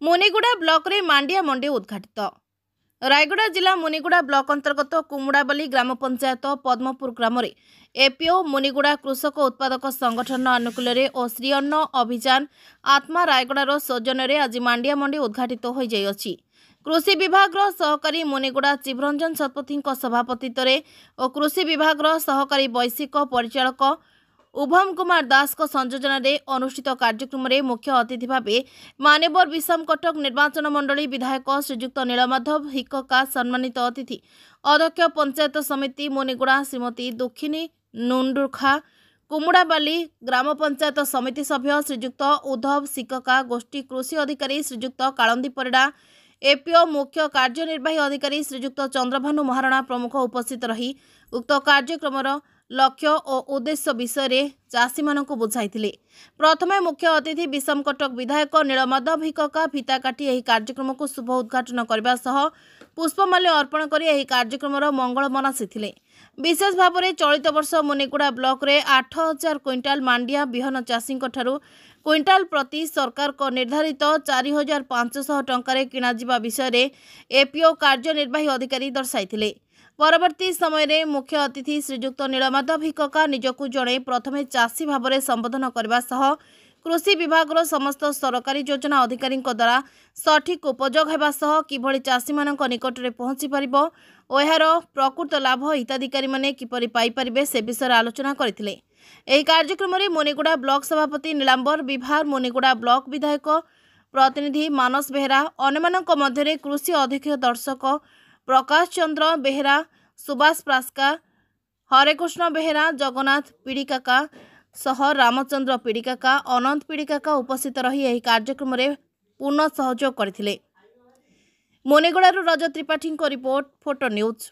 Muniguda block रे मांडिया मंडी उद्घाटित। रायगड़ा जिला मुनिगुड़ा ब्लॉक अंतर्गत कुमुड़ाबाली ग्राम पंचायत पद्मपुर ग्राम एपीओ मुनिगुड़ा कृषक उत्पादक संगठन अनुकूल और श्री अन्न अभियान आत्मा रायगड़ार सौजन्य आज मांडिया मंडी उद्घाटित हो जाइए। कृषि विभाग सहकारी मुनिगुड़ा चिवरंजन शतपथी सभापतित्व और कृषि विभाग सहकारी वैश्विक परिचालक उभम कुमार दास संयोजन में अनुष्ठित कार्यक्रम में मुख्य अतिथि भाव मानेवर विषम कटक निर्वाचन मंडली विधायक श्रीजुक्त नीलमाधव हिक्का सम्मानित अतिथि अध्यक्ष पंचायत समिति मुनिगुड़ा श्रीमती दुखिनी नुंडुखा कुमुड़ाबाली ग्राम पंचायत समिति सभ्य श्रीजुक्त उद्धव सिक्का गोष्ठी कृषि अधिकारी श्रीजुक्त कालंदी परिड़ा एपीओ मुख्य कार्यनिर्वाही अधिकारी श्रीजुक्त चंद्रभानु महाराणा प्रमुख उपस्थित रही उक्त कार्यक्रम लक्ष्य और उद्देश्य विषय चाषी मानक बुझाई। प्रथमे मुख्य अतिथि विषम कटक विधायक नीलमाधव हिक्का फिता काटी यह कार्यक्रम को शुभ उद्घाटन करने सह पुष्पमाल्य अर्पण कर यह कार्यक्रम मंगल मनासी। विशेष भाव में चलित वर्ष मुनिगुड़ा ब्लॉक रे 8000 क्विंटाल मांडिया बिहन चाषी क्विंटाल प्रति सरकार को निर्धारित 4500 टंकार किणाजिबा विषय एपीओ कार्यनिर्वाही अधिकारी दर्शाई। परवर्ती समय रे मुख्य अतिथि श्रीजुक्त नीलमाधव हिक्का निजकू जड़े प्रथमे चाषी भाव में संबोधन करने सह कृषि विभाग समस्त सरकारी योजना अधिकारी द्वारा सठिक उपयोग होगा सह किभली चाषी मानक निकट में पहुंची पारिबो और यार प्रकृत लाभ हिताधिकारी माने किपरि पाई परिबे से विषय आलोचना करथिले। एही कार्यक्रम में मुनिगुड़ा ब्लॉक सभापति नीलांबर विभार मुनिगुड़ा ब्लॉक विधायक प्रतिनिधि मानस बेहरा अन्यमानक मध्य कृषि अध्यक्ष दर्शक प्रकाश चंद्र बेहरा सुभाष प्रास्का हरेकृष्ण बेहरा जगन्नाथ पीड़िकाका सह रामचंद्र पीड़िकाका अनंत पीड़िकाका उपस्थित रही यह कार्यक्रम में पूर्ण सहयोग करथिले। मुनिगुड़ारू रजत त्रिपाठी रिपोर्ट फोटो न्यूज।